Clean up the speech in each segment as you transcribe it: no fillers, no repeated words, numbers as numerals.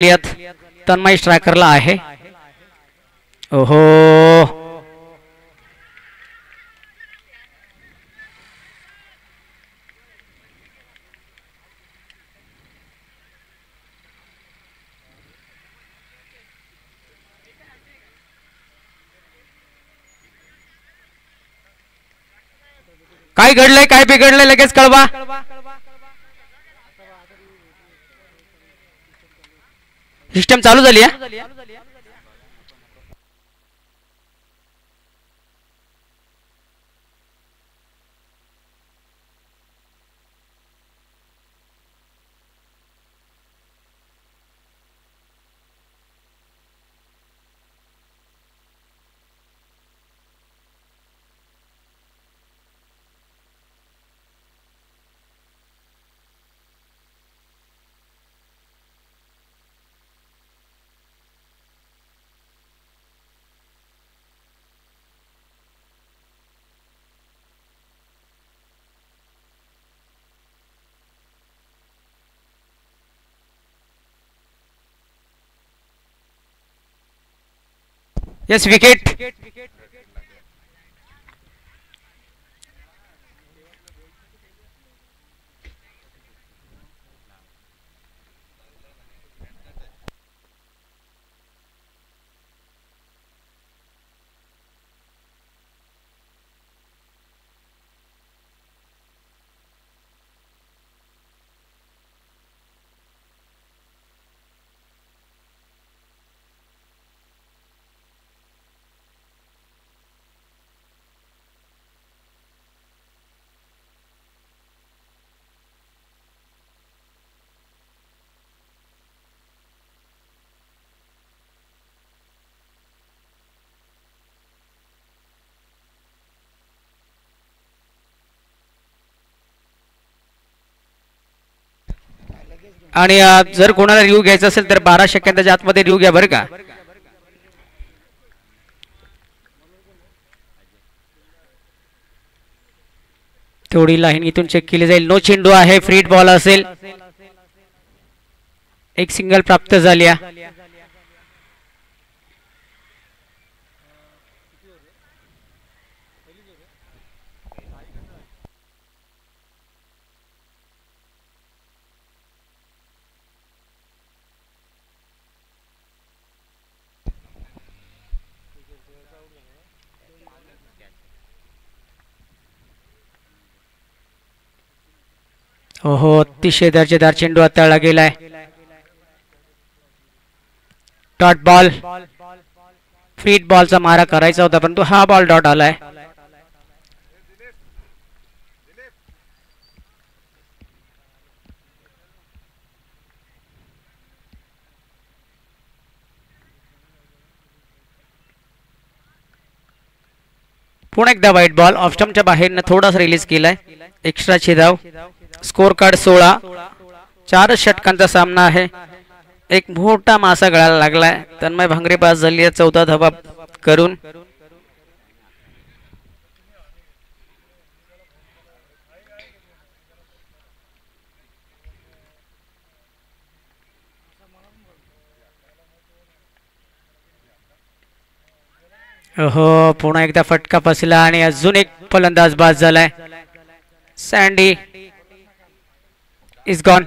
तन्मय स्ट्रायकरला आहे. ओहो, काय घडलंय काय बिघडलंय लगेच कळवा. सिस्टम चालू झाली आहे. Yes wicket. आणि जर कोणाला रिव्ह्यू घ्यायचा असेल तर 12 सेकंदाच्या आतमध्ये रिव्ह्यू घ्या बरं का. तेवढी लाईन इथून चेक केली जाईल. नो चेंडू आहे, फ्री बॉल असेल. एक सिंगल प्राप्त झाली. ओहो, अतिशय दर्जेदार चेंडू हाताळला गेलाय. Dot ball. फ्री बॉलचा मारा करायचा होता परंतु हा बॉल डॉट आलाय. पुन्हा एकदा व्हाईट बॉल. ऑफ स्टंपच्या बाहेरनं थोडासा रिलीज केलाय. एक्स्ट्राचे धाव. Score card 16. 4 षटकांचा सामना आहे. एक मोठा मासा गळायला लागलाय. तन्मय भांगरे पास झाली आहे 14 धावा करून. हो, पुन्हा एकदा फटका फसला आणि अजून एक फलंदाज बाद झालाय. Sandy is gone.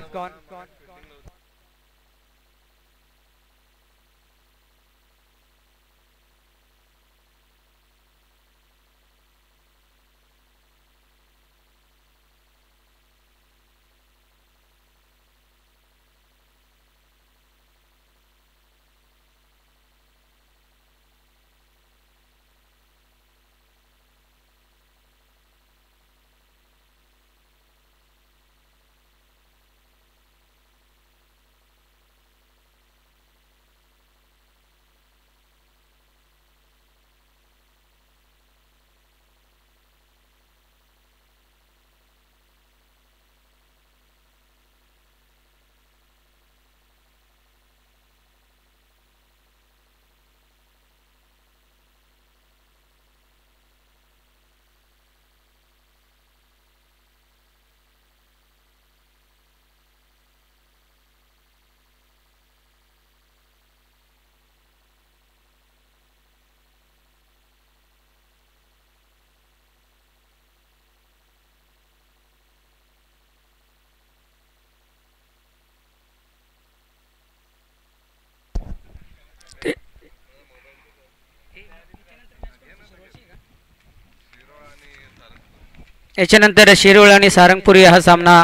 याच्यानंतर शिरोळ आणि सारंगपुरी हा सामना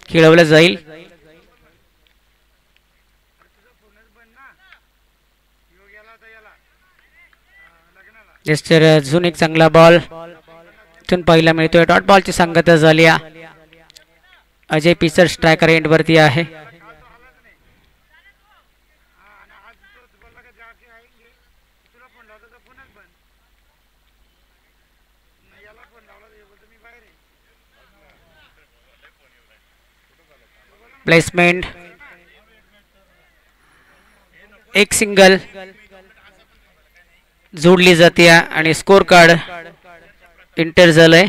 खेळवला जाईल. जस्टर अजून एक चांगला बॉल इथून पहिला मिळतोय. डॉट बॉलची सांगता झाली. अजय पिसर स्ट्रायकर एंड वरती आहे. प्लेसमेंट एक सिंगल जोडली जाते आणि स्कोर कार्ड इंटर झालंय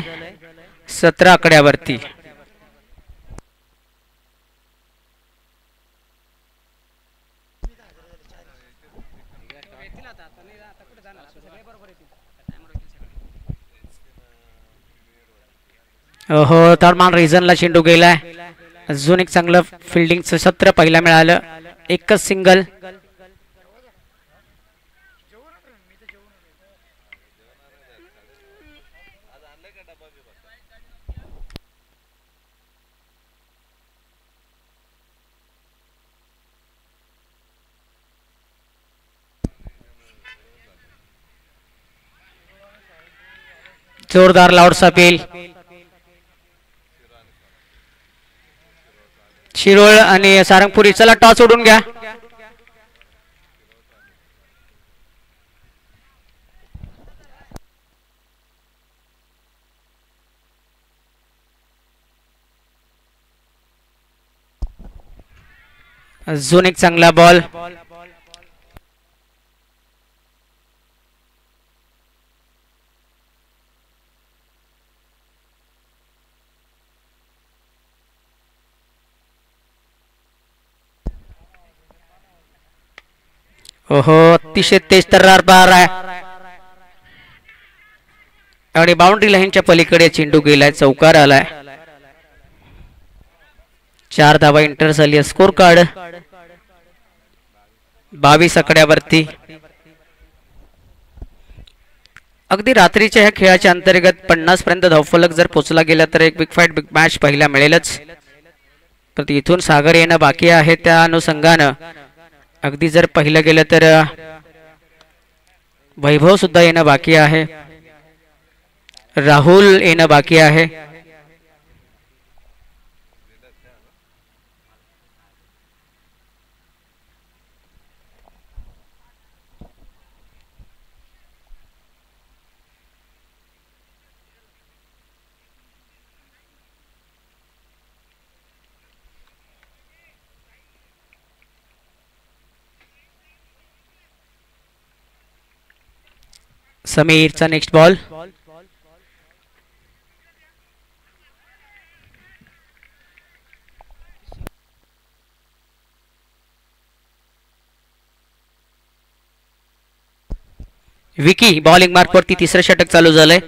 17 आकड्यावरती. हो तडमान रिझनला चेंडू गेलाय. अजून एक चांगलं फिल्डिंगचं सत्र पहिला मिळालं. एकच सिंगल. जोरदार लाऊड अपील. शिरोळ आणि सारंगपुरी चला टॉस उडून घ्या. अजून एक चांगला बॉल. ओहो अतिशय तेज तर्रार पार आहे आणि बाउंड्री लाईनच्या पलीकडे चेंडू गेलाय. चौकार आलाय. 4 धावा इंटर झाली. Score card 22 आकड्यावरती. अगदी रात्रीच्या ह्या खेळाच्या अंतर्गत 50 पर्यंत धावफलक जर पोहोचला गेला तर एक बिग फाईट बिग मॅच पहिला मिळेलच. तर इथून सागर येणं बाकी आहे. त्या अनुषंगानं अगदी जर पाहिलं गेलं तर वैभव सुद्धा येणं बाकी आहे. राहुल येणं बाकी आहे. समीरचा next ball. Vicky bowling mark वरती तिसरं षटक चालू झालंय.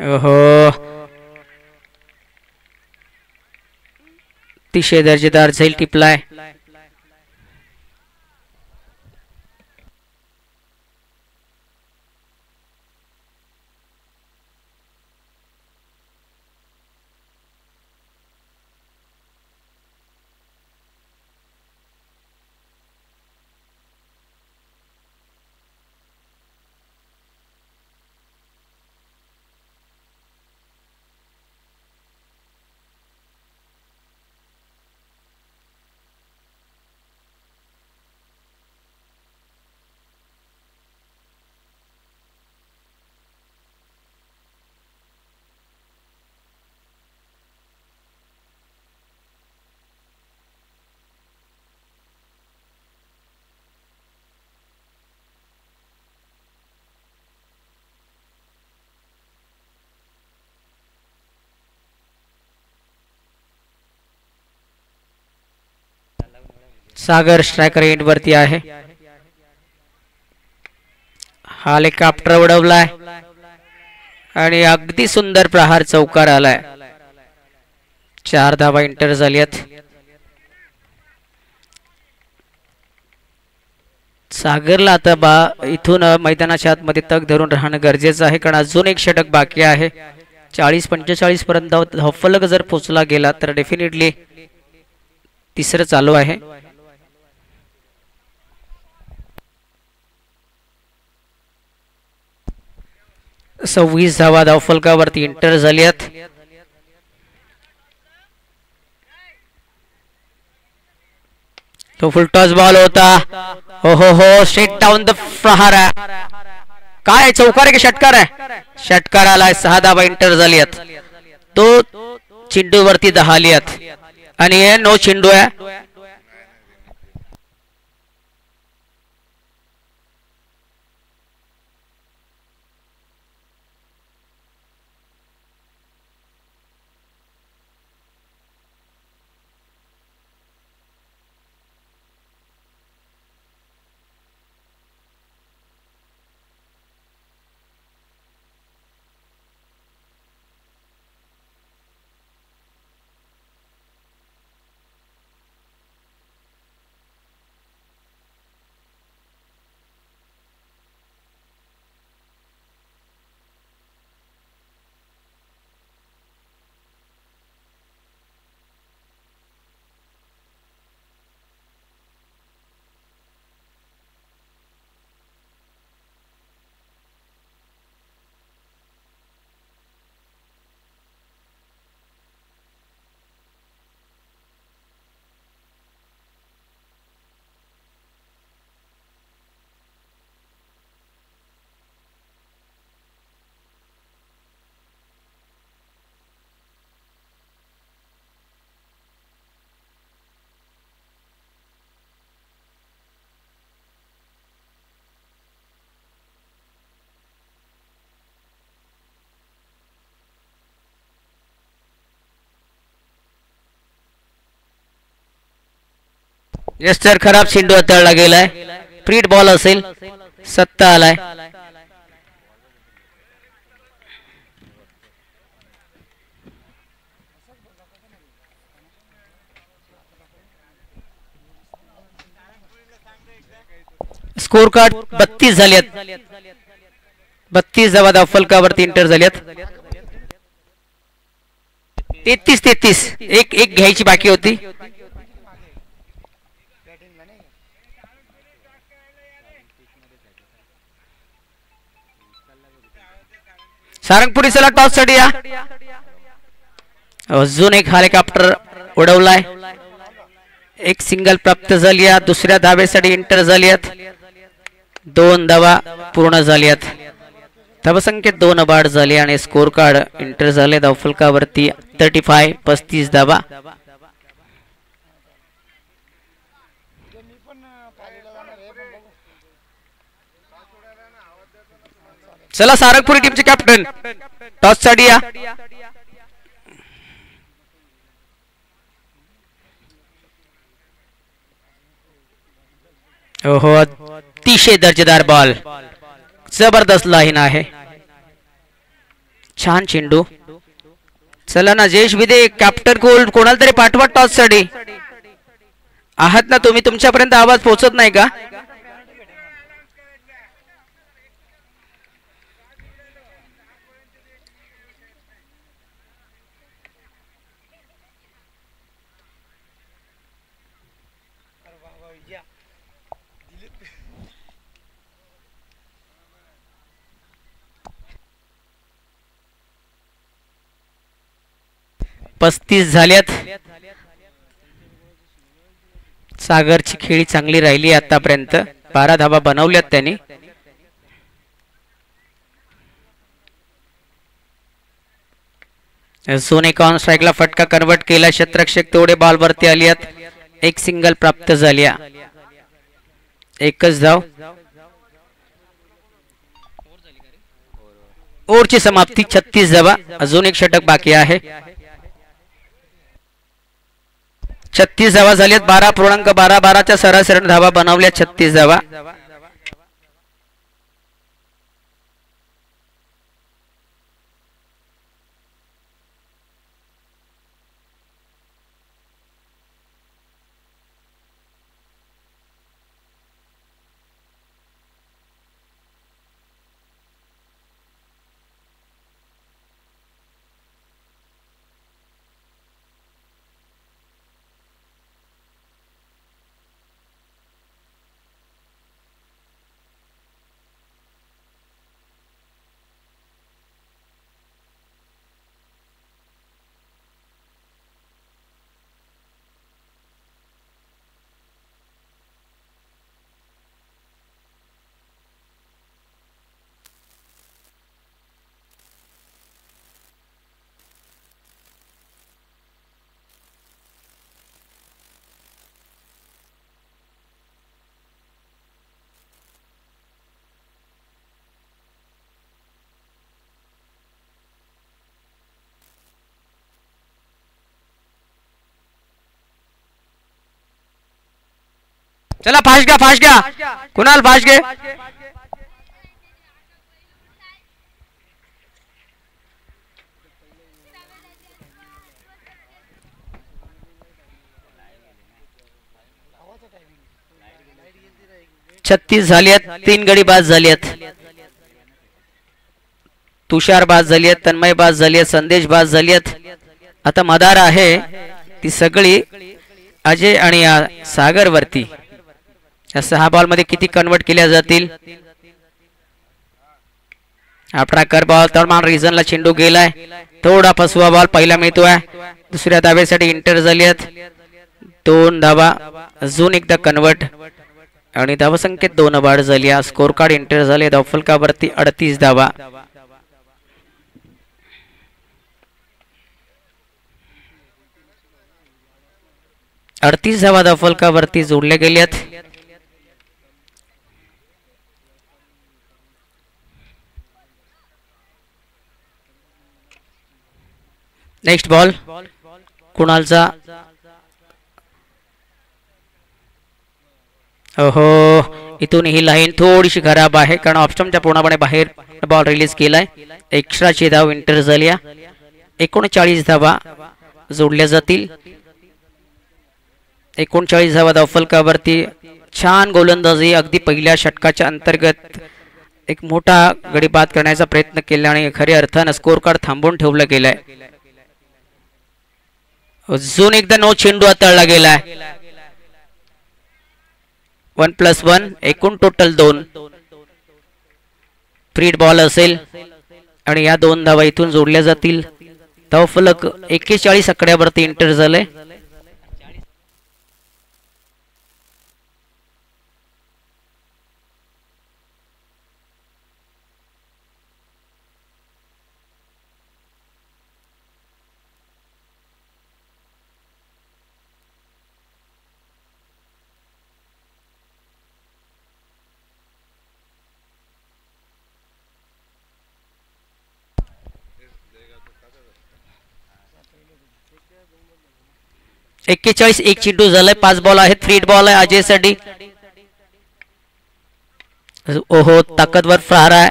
ओहो अतिशय दर्जेदार झेल टिपलाय. सागर स्ट्रायकर एंड वरती आहे. हेलिकॉप्टर उडवलाय आणि अगदी सुंदर प्रहार चौकार आलाय. 4 धावा इंटर झाल्यात. सागरला आता इथून मैदानाच्या आतमध्ये तग धरून राहणं गरजेचं आहे, कारण अजून एक षटक बाकी आहे. 40-45 पर्यंत धावफलक जर पोचला गेला तर डेफिनेटली तिसरं चालू आहे. सव्वीस धावा धावफलकावरती इंटर झाल्यात. तो फुल टॉस बॉल होता. हो स्ट्रेट डाऊन द प्रहार. काय चौकार आहे की षटकार आहे? षटकार आलाय. 6 धावा इंटर झाल्यात. तो चेंडू वरती 10 आल्यात आणि हे नो चेंडू आहे. यस सर, खराब चेंडू हाताळला गेलाय. फ्रीड बॉल असेल. 7 आलाय. स्कोर कार्ड 32 झाल्यात. 32 धावा धावफलकावरती इंटर झाल्यात. 33 एक घ्यायची बाकी होती. सारंगपुरी चला टॉस साठी या. अजून एक हेलिकॉप्टर उडवलाय. एक सिंगल प्राप्त झाली. दुसऱ्या धावेसाठी इंटर झाल्यात. 2 धावा पूर्ण झाल्यात. धावसंख्येत 2 बाद झाले आणि स्कोर कार्ड इंटर झाले. धावफलकावरती 35 धावा. चला सारंगपुरी टीमचे कॅप्टन टॉस साठी या. ओहो, अतिशय दर्जेदार बॉल. जबरदस्त लाईन आहे. छान चेंडू. चला ना जयेश विदे, कॅप्टन कोणाला तरी पाठवा टॉस साठी. आहात ना तुम्ही? तुमच्यापर्यंत आवाज पोहोचत नाही का? पस्तीस झाल्यात. सागरची खेळी चांगली राहिली आतापर्यंत. 12 धावा बनवल्यात त्यांनी. सोने कॉन स्ट्राईकला फटका कन्वर्ट केला. क्षेत्ररक्षक तेवढे बॉल वरती आल्यात. एक सिंगल प्राप्त झाल्या. एकच धाव. ओव्हरची समाप्ती. 36 धावा. अजून एक षटक बाकी आहे. 36 धावा झाल्यात. 12.12 सरासरी धावा बनवल्या. 36 धावा. चला फास्ट घ्या कुणाल फास्ट घे. छत्तीस झाली आहेत. 3 गडी बाद झाली आहेत. तुषार बाद झाली आहेत, तन्मय बाद झाली आहेत, संदेश बाद झाली आहेत. आता मदार आहे ती सगळी अजय आणि सागर वरती. या 6 बॉल मध्ये किती कन्वर्ट केल्या जातील. आपला कर बॉल तळमान रिझनला चेंडू गेलाय. थोडा फसवा बॉल पहिला मिळतोय. दुसऱ्या धावेसाठी इंटर झाली आहेत. 2 धावा अजून एकदा कन्वर्ट आणि धावसंख्येत 2 वाढ झाली. स्कोर कार्ड इंटर झाले. धावफलकावरती 38 धावा. धावा धावफलकावरती जोडले गेलेत. नेक्स्ट बॉल कुणालचा. ओहो इथून ही लाईन थोडीशी खराब आहे कारण ऑप्शनच्या पूर्णपणे बाहेर बॉल रिलीज केलाय. एक्स्ट्राची धाव इंटर झाली. 39 धावा जोडल्या जातील. 39 धावा धावफलकावरती. छान गोलंदाजी अगदी पहिल्या षटकाच्या अंतर्गत एक मोठा गडी बाद करण्याचा प्रयत्न केला आणि खऱ्या अर्थानं स्कोर कार्ड थांबवून ठेवलं गेलाय. अजून एकदा नो चेंडू हाताळला गेलाय. 1+1 एकूण टोटल 2 फ्रीड बॉल असेल आणि या 2 धावा इथून जोडल्या जातील. धावफलक 41 आकड्यावरती इंटर झाले. एक चेंडू झालाय. 5 बॉल आहेत. फ्रीड बॉल आहे अजय साठी. ओहो ताकदवर प्रहार आहे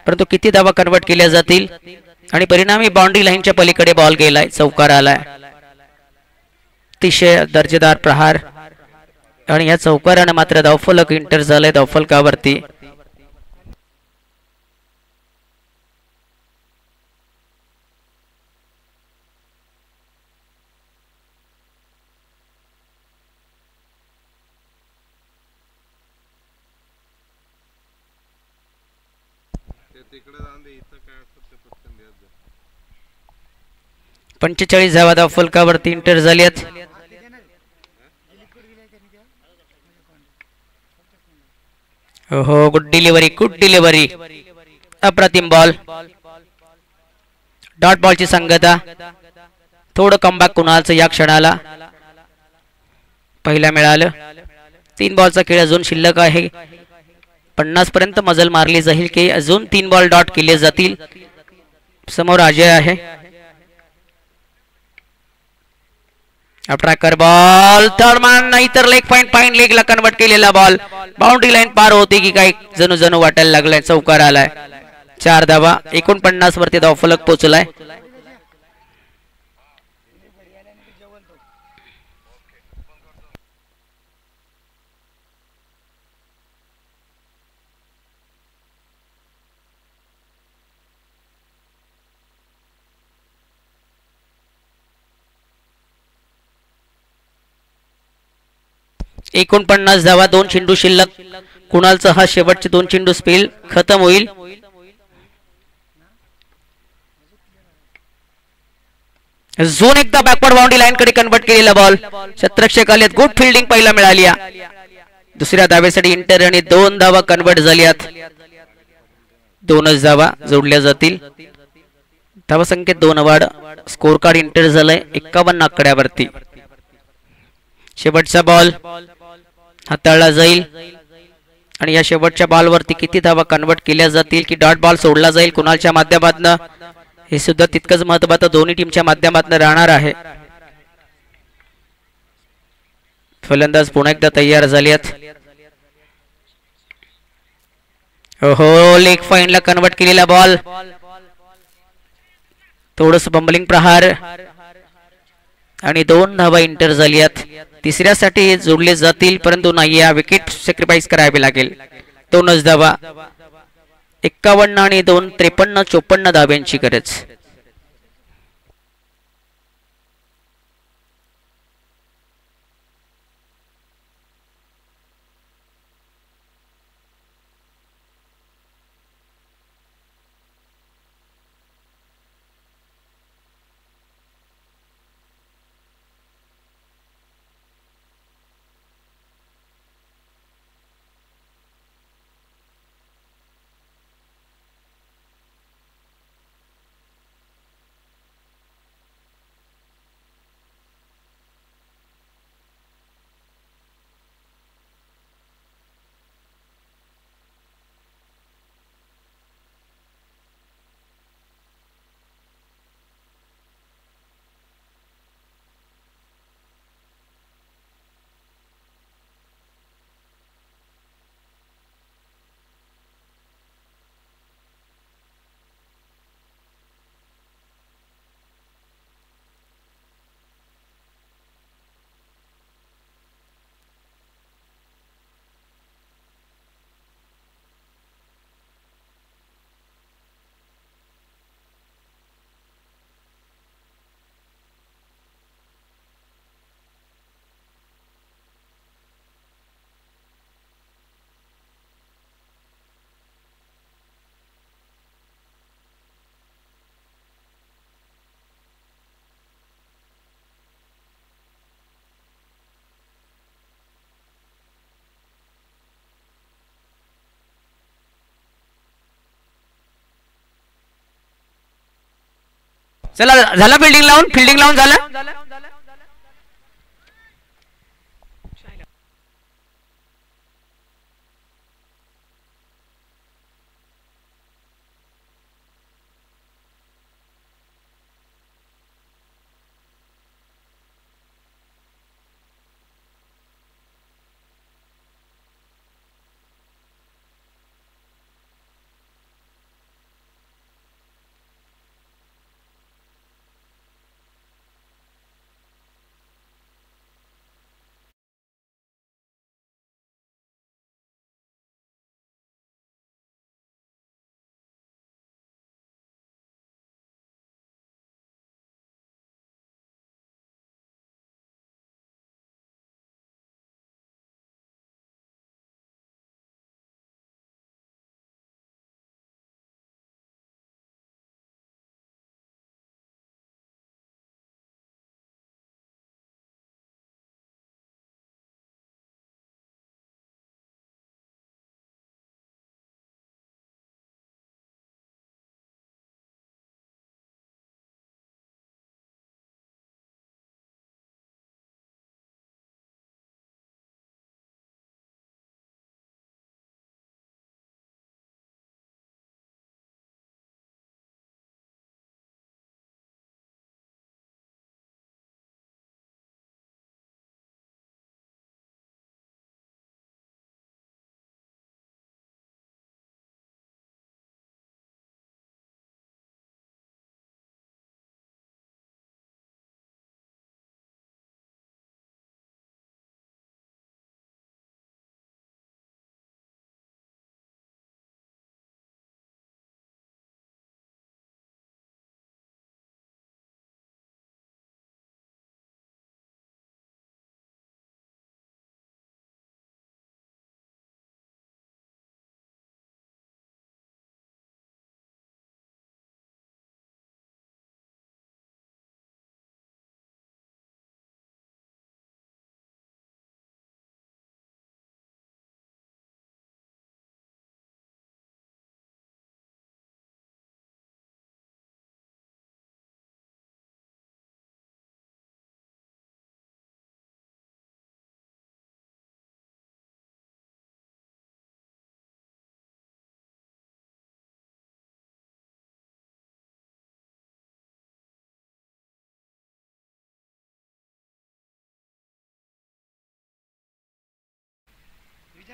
परंतु किती धावा कन्वर्ट केल्या जातील आणि परिणामी बाउंड्री लाईनच्या पलीकडे बॉल गेलाय. चौकार आलाय. अतिशय दर्जेदार प्रहार आणि या चौकाराने मात्र धावफलक इंटर झालंय धावफलकावरती. तिकडे जाऊन दे. इथं काय असतं ते पटकन द्यायचं. 45 धावा धावफलकावरती इंटर झाल्यात. ओहो गुड डिलिव्हरी अप्रतिम बॉल. डॉट बॉलची संगता. थोडं कमबॅक कुणालचं या क्षणाला पहिला मिळालं. 3 बॉलचा खेळ अजून शिल्लक आहे. 50 पर्यंत मजल मारली जाईल की अजून 3 बॉल डॉट केले जातील. समोर अजय आहे. ट्रॅकर बॉल थर्डमॅन नाहीतर लेग पॉइंट लेगला कन्वर्ट केलेला बॉल बाउंड्री लाईन पार होती की काय जणू वाटायला लागलाय. चौकार आलाय. 4 धावा. 49 वरती धावफलक पोहोचलाय. एकूण 50 धावा. 2 चेंडू शिल्लक. कुणालचा हा शेवटचे 2 चेंडू स्पेल खतम होईल. झोन एकदा बॅकवर्ड बाउंड्री लाईन कडे कन्वर्ट केलेला बॉल. शतरक्षक आलेत. गुड फिल्डिंग पहिला मिळाली. दुसऱ्या धावेसाठी इंटर आणि 2 धावा कन्वर्ट झाल्यात. 2च धावा जोडल्या जातील. धावा संख्येत 2 वाढ. स्कोर कार्ड इंटर झालाय 51 आकड्यावरती. शेवटचा बॉल हाताळला जाईल आणि या शेवटच्या बॉलवरती किती धावा कन्वर्ट केल्या जातील की डॉट बॉल सोडला जाईल कुणालच्या माध्यमातून हे सुद्धा तितकंच महत्त्वाचं दोन्ही टीमच्या माध्यमातून राहणार आहे. फलंदाज पुन्हा एकदा तयार झालेत. हो लेग फाईनला कन्वर्ट केलेला बॉल. थोडस बंबलिंग प्रहार आणि 2 धावा इंटर झाल्यात. तिसऱ्यासाठी जोडले जातील परंतु नाही, या विकेट सॅक्रिफाईस करावी लागेल. 2च धावा. 51 आणि 2 53 54 धाब्यांची गरज. चला झाला फिल्डिंग लावून झालं.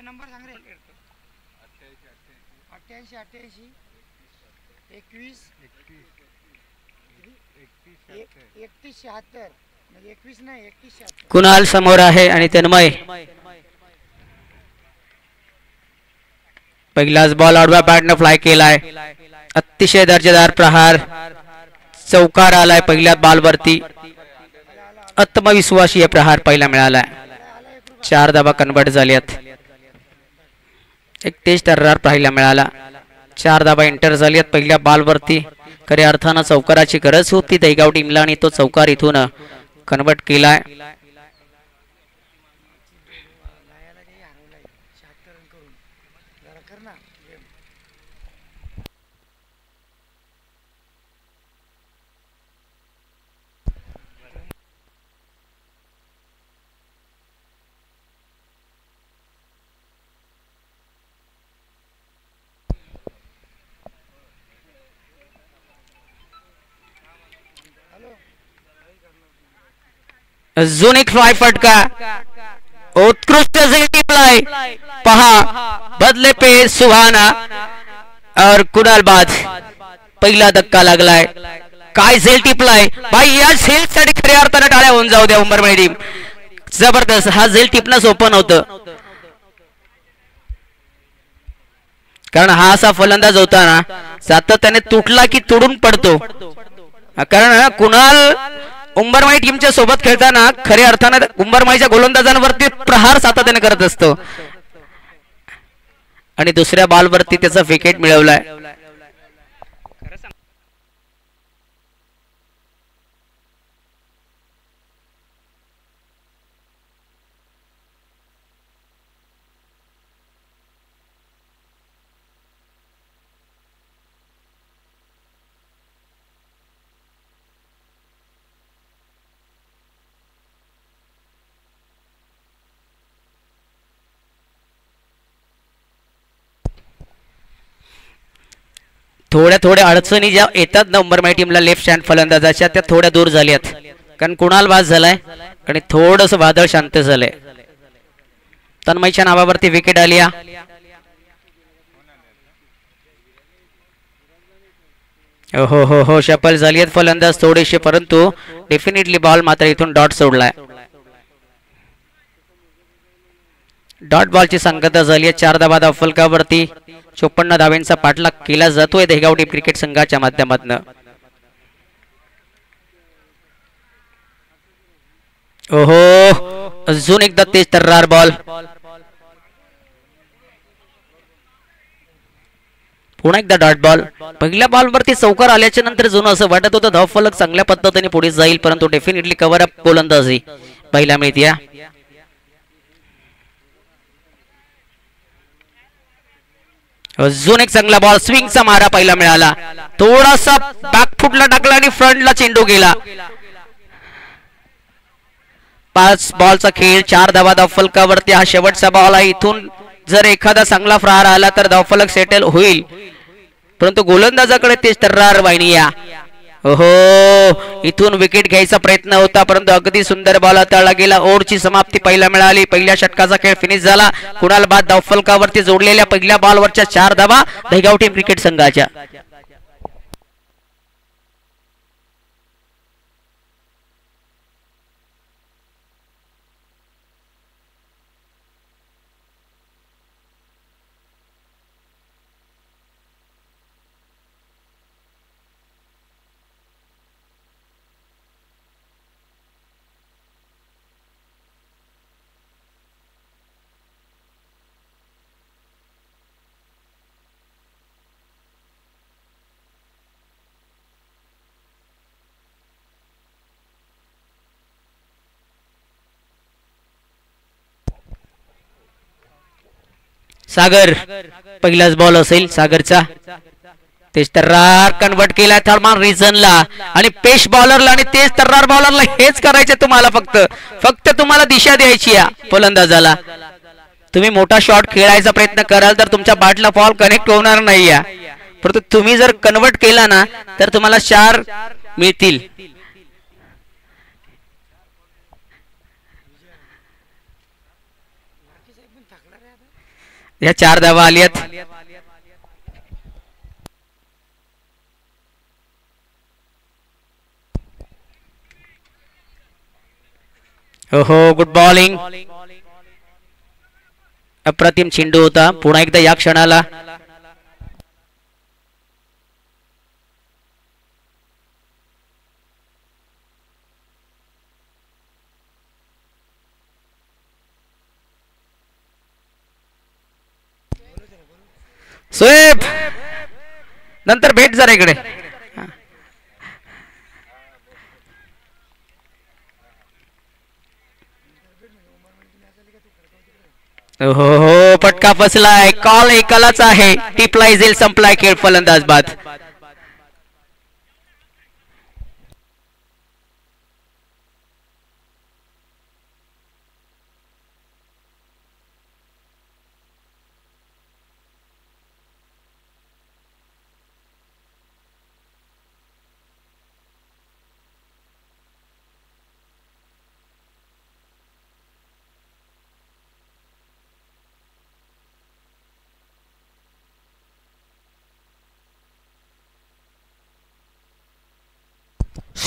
नंबर सांग रे. 88 88 21 31 76 म्हणजे 21 नाही 31 76. कुणाल समोर आहे आणि तन्मय. पहिलाच बॉल आडव्या बॅटनं फ्लाय केलाय. अतिशय दर्जेदार प्रहार. चौकार आलाय पहिल्या बॉलवरती. आत्मविश्वासी प्रहार पहिला मिळालाय. 4 धावा कन्वर्ट झाल्यात. एक तेज तर्रार पहिला मिळाला. 4 धावा एंटर झाल्यात पहिल्या बॉलवरती. खऱ्या अर्थानं चौकाराची गरज होती दहीगाव टीमला आणि तो चौकार इथून कन्वर्ट केलाय. अजून एक फ्लाय फटका. उत्कृष्ट फ्लाय पहा. बदले पे सुहाना और कुणाल बाद. पहिला धक्का लागलाय. काय झेल टिपलाय भाई. या झेल साठी खऱ्या अर्थानं टाळ्या होऊन जाऊ द्या उंबरमाळी टीम. जबरदस्त. हा झेल टिपणं सोपं नव्हतं कारण हा असा फलंदाज होता ना सातत्याने तुटला की तुडून पडतो. कारण कुणाल उंबरमाळी टीमच्या सोबत खेळताना खऱ्या अर्थानं उंबरमाळीच्या गोलंदाजांवरती प्रहार सातत्याने करत असतो आणि दुसऱ्या बॉलवरती त्याचा विकेट मिळवलाय. थोड्या अडचणी ज्या येतात ना उंबरमाळी टीमला लेफ्ट हँड फलंदाजाच्या त्या थोड्या दूर झाल्यात कारण कुणाल बाद झालाय आणि थोडस वादळ शांत झालंय. तन्मयच्या नावावरती विकेट आली. हो हो हो शफल झाली आहेत फलंदाज थोडेसे परंतु डेफिनेटली बॉल मात्र इथून डॉट सोडलाय. डॉट बॉलची संगत झाली आहे. 4 धावा फलकावरती 54 धावांचा पाठलाग केला जातोय दहीगाव टीम क्रिकेट संघाच्या माध्यमातून. ओहो अजून एकदा तेज तर्रार बॉल. पुन्हा एकदा डॉट बॉल. पहिल्या बॉलवरती चौकार आल्याच्या नंतर जुनं असं वाटत होतं धाव फलक चांगल्या पद्धतीने पुढे जाईल परंतु डेफिनेटली कव्हर अप गोलंदाजी पहिला मिळते. अजून एक चांगला बॉल. स्विंगचा मारा पहिला मिळाला. थोडासा बॅकफुटला टाकला आणि फ्रंटला चेंडू गेला. 5 बॉलचा खेळ. 4 धावा धावफलकावरती. हा शेवटचा बॉल आहे. इथून जर एखादा चांगला प्रहार आला तर धावफलक सेटल होईल परंतु गोलंदाजाकडे तेज तर्रार वाहिनिया. ओहो इथून विकेट घ्यायचा प्रयत्न होता परंतु अगदी सुंदर बॉल हाताळला गेला. ओव्हरची समाप्ती पहिला मिळाली. पहिल्या षटकाचा खेळ फिनिश झाला. कुणाल बाद धावफलकावरती जोडलेल्या पहिल्या बॉलवरच्या 4 धावा दहीगाव टीम क्रिकेट संघाच्या. सागर पहिलाच बॉल असेल सागरचा. तेज तर्रार कन्वर्ट केला थर्मान रिझनला आणि पेश बॉलरला आणि तेज तर्रार बॉलरला हेच करायचे तुम्हाला. फक्त तुम्हाला दिशा द्यायची आहे फलंदाजाला. तुम्ही मोठा शॉट खेळायचा प्रयत्न कराल तर तुमच्या बॅटला बॉल कनेक्ट होणार नाही परंतु तुम्ही जर कन्वर्ट केला ना तर तुम्हाला 4 मिळतील. या 4 धावा आल्यात. ओहो गुड बॉलिंग. अप्रतिम चेंडू होता. पुन्हा एकदा या क्षणाला स्वीप. नंतर भेट जरा इकडे. हो पटका फसलाय. कॉल एकालाच आहे. टिपलाय जाईल. संपलाय खेळ. फलंदाज बाद.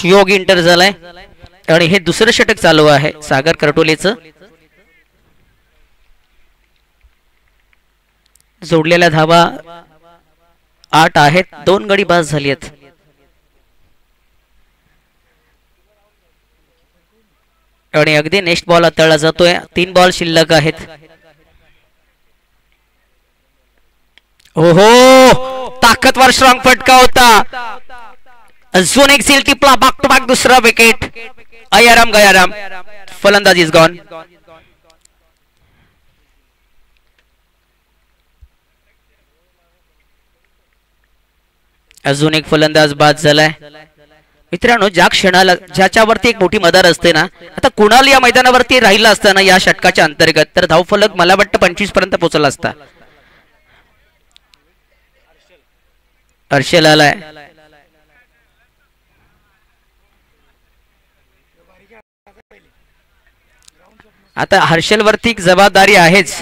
योग इंटर झालाय आणि हे दुसरं षटक चालू आहे सागर करटोलेचं. जोडलेल्या धावा 8 आहेत. 2 गडी बाद झाली आहेत. आणि अगदी नेक्स्ट बॉल हाताळला जातोय. 3 बॉल शिल्लक आहेत. ओहो ताकदवर स्ट्रॉंग फटका होता. अजून एक सील टिपला. बॅक टू बॅक दुसरा विकेट. अयाराम गयाराम. फलंदाज इज गॉन. अजून एक फलंदाज बाद झालाय. मित्रांनो ज्या क्षणाला ज्याच्यावरती एक मोठी मदार असते ना, आता कुणाल या मैदानावरती राहिला असताना या षटकाच्या अंतर्गत तर धावफलक मला वाटतं 25 पर्यंत पोहोचला असता. हर्षल आलाय. आता हर्षल वरती जबाबदारी आहेच.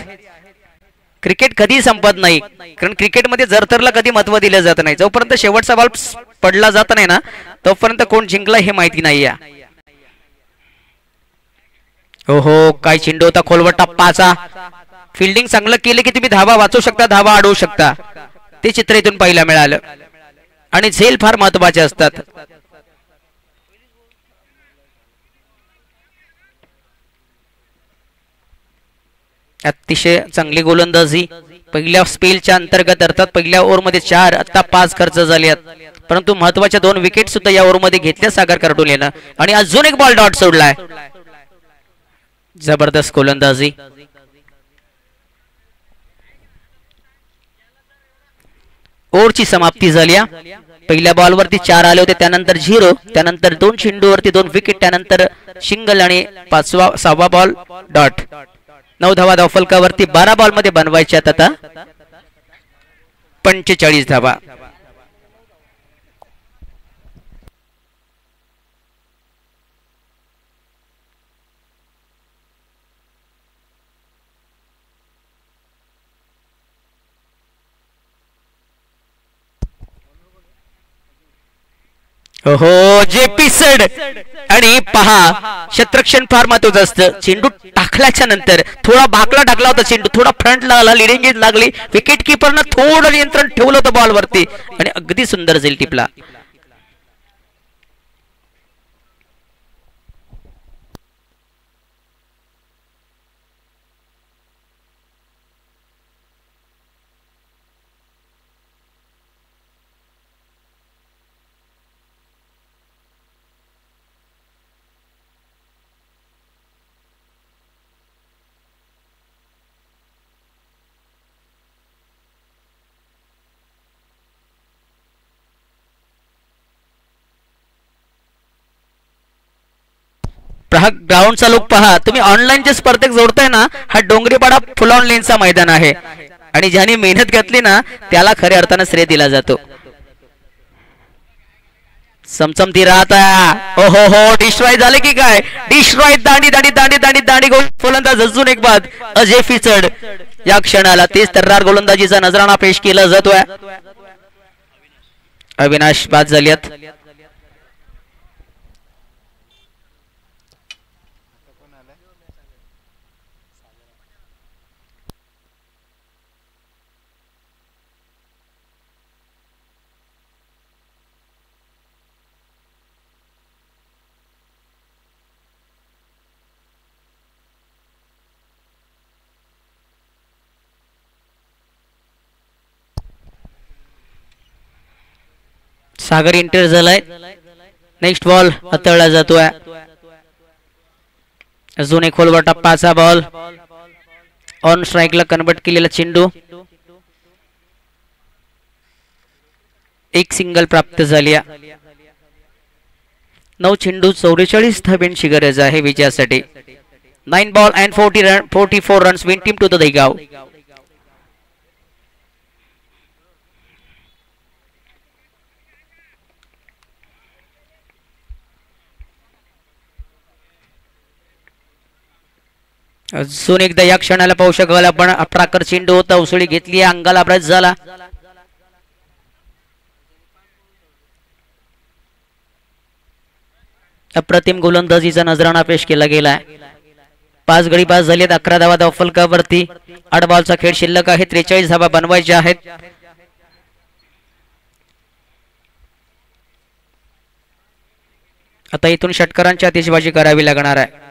क्रिकेट कधी संपत नाही, कारण क्रिकेटमध्ये जरतरला कधी महत्व दिलं जात नाही. जोपर्यंत शेवटचा बॉल पडला जात नाही ना तोपर्यंत कोण जिंकला हे माहिती नाही. ओहो काय चेंडू होता. खोलवर टप्पाचा. फिल्डिंग चांगलं केलं की तुम्ही धावा वाचू शकता, धावा अडवू शकता. ते चित्र इथून पाहायला मिळालं. आणि झेल फार महत्वाचे असतात. अतिशय चांगली गोलंदाजी पहिल्या स्पेलच्या अंतर्गत, अर्थात पहिल्या ओव्हरमध्ये 4 आता 5 खर्च झाले आहेत. परंतु महत्वाच्या 2 विकेट सुद्धा या ओव्हरमध्ये घेतल्या सागर करटोलेनं. आणि अजून एक बॉल डॉट सोडलाय. जबरदस्त गोलंदाजी. ओव्हरची समाप्ती झाली. पहिल्या बॉलवरती 4 आले होते, त्यानंतर 0, त्यानंतर 2 चेंडूवरती 2 विकेट, त्यानंतर सिंगल आणि 6वा बॉल डॉट. 9 धावा धावफलकावरती. 12 बॉल मध्ये बनवायच्यात आता 45 धावा. हो जेपी सड. आणि पहा क्षेत्ररक्षण फार महत्वाचं असतं. चेंडू टाकल्याच्या नंतर थोडा बाकला टाकला होता चेंडू, थोडा फ्रंटला आला, लिडिंग एज लागली. विकेट किपरनं थोडं नियंत्रण ठेवलं होतं बॉलवरती आणि अगदी सुंदर झेल टिपला. ग्राउंडचा लुक पहा तुम्ही. ऑनलाईन जे स्पर्धक जोडताय ना, हा डोंगरीपाडा फुल ऑन लेनचा मैदान आहे आणि ज्याने मेहनत घेतली ना त्याला खऱ्या अर्थाने श्रेय दिला जातो. चमचमती राहता. ओहो हो डिस्ट्रॉय झाले की काय. डिस्ट्रॉय. दांडी दांडी दांडी दांडी दांडी गोल. फलंदाज अजून एक बाद. अजय फिचड. या क्षणाला तेच तर्रार गोलंदाजीचा नजराणा पेश केला जातोय. अविनाश बाद झाल्यात. सागर इंटर झालाय. नेक्स्ट बॉल हाताळला जातोय. अजून एक खोलवर टप्पाचा बॉल. ऑन स्ट्राईकला कन्वर्ट केलेला चेंडू. एक सिंगल प्राप्त झाली. 9 चेंडू 44 धाब्यांची गरज आहे विजयासाठी. 9 ball and 44 runs win team to the Dahigaon. अजून एकदा या क्षणाला पाहू शकाल आपण. अप्राकर चेंडू होता, उसळी घेतली, अंगाला ब्रश झाला. अप्रतिम गोलंदाजीचा नजराणा पेश केला गेला. 5 गडी बाद झालेत. 11 धावा धावफलकावरती. 8 बॉलचा खेळ शिल्लक आहे. 43 धावा बनवायच्या आहेत. आता इथून षटकारांची आतिषबाजी करावी लागणार आहे.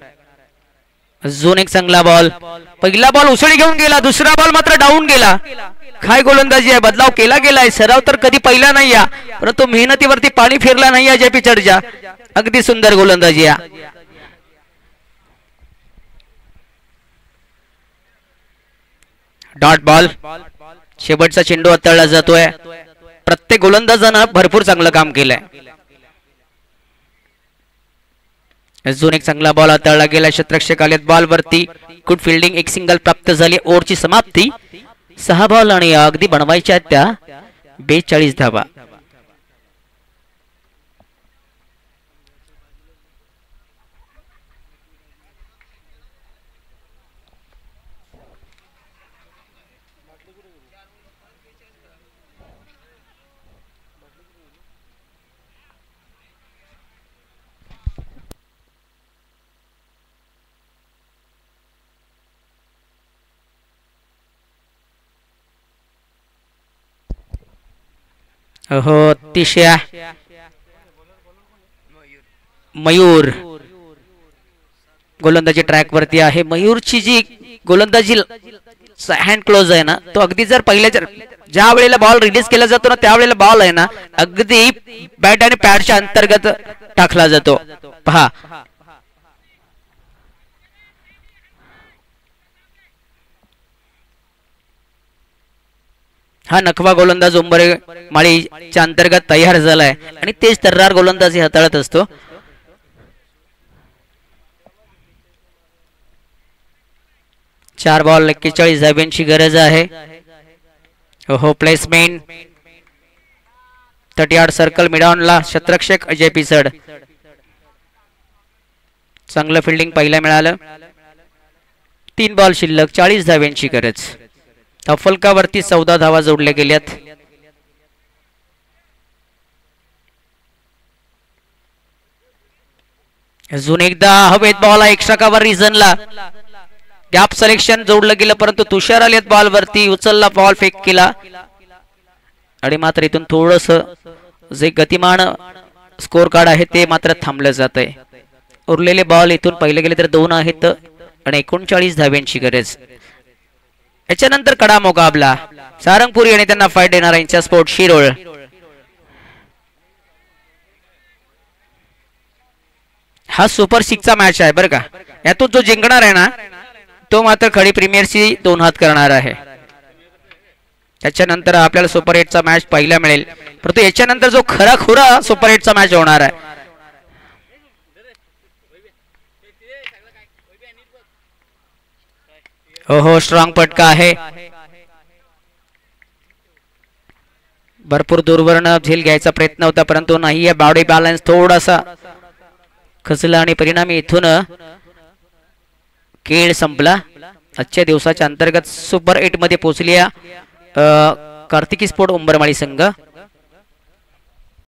अजून एक चांगला बॉल. पहिला बॉल उसळी घेऊन गेला, दुसरा बॉल मात्र डाऊन गेला. काय गोलंदाजी आहे. बदलाव केला गेलाय. सराव तर कधी पहिला नाही या, परंतु मेहनतीवरती पाणी फिरला नाही या जेपी चर्चा. अगदी सुंदर गोलंदाजी आहे. Dot ball. शेवटचा चेंडू हाताळला जातोय. प्रत्येक गोलंदाजानं भरपूर चांगलं काम केलंय. अजून एक चांगला बॉल हाताळला गेला. क्षेत्ररक्षक आलेत बॉल वरती. Good fielding. एक सिंगल प्राप्त झाली. ओव्हरची समाप्ती. 6 बॉल आणि अगदी बनवायच्या त्या 42 धावा. हो, अतिशय. मयूर गोलंदाजी ट्रॅक वरती आहे. मयूरची जी गोलंदाजी हँड क्लोज आहे ना, तो अगदी जर पहिल्या ज्या वेळेला बॉल रिलीज केला जातो ना, त्यावेळेला बॉल आहे ना अगदी बॅट आणि पॅडच्या अंतर्गत टाकला जातो. पहा, हा नखवा गोलंदाज उंबरे माळीच्या अंतर्गत तयार झालाय आणि तेच तर्रार गोलंदाजी हाताळत असतो. चार बॉल 41 धाब्यांची गरज आहे. हो, प्लेसमेंट 38 सर्कल मिडॉनला. क्षेत्ररक्षक अजय पिसड. चांगलं फिल्डिंग पहिला मिळालं. 3 बॉल शिल्लक. 40 धाब्यांची गरज. फलकावरती 14 धावा जोडल्या गेल्यात. अजून एकदा हवेत बॉल एक्स्ट्रा कव्हर रिझनला. गॅप सिलेक्शन जोडलं गेलं, परंतु तुषार आलेत बॉल वरती. उचलला बॉल, फेक केला आणि मात्र इथून थोडस जे गतिमान स्कोर कार्ड आहे ते मात्र थांबलं जात आहे. उरलेले बॉल इथून पहिले गेले तर 2 आहेत आणि 39 धाब्यांची गरज. याच्यानंतर कडा मुकाबला सारंगपुरी आणि त्यांना फाईट देणार यांच्या स्पोर्ट शिरोळ. हा सुपर 6चा मॅच आहे बरं का. यातून जो जिंकणार आहे ना तो मात्र खडी प्रीमियरची 2 हात करणार आहे. त्याच्यानंतर आपल्याला सुपर 8चा मॅच पाहायला मिळेल, परंतु याच्यानंतर जो खरा खुरा सुपर 8चा मॅच होणार आहे. हो, स्ट्रॉंग पटका आहे. भरपूर दूरवरनं झेल घ्यायचा प्रयत्न होता, परंतु नाही. बॉडी बॅलन्स थोडासा खचला आणि परिणामी इथून खेळ संपला. आजच्या दिवसाच्या अंतर्गत सुपर 8 मध्ये पोहोचली कार्तिकी स्पोर्ट उंबरमाळी संघ.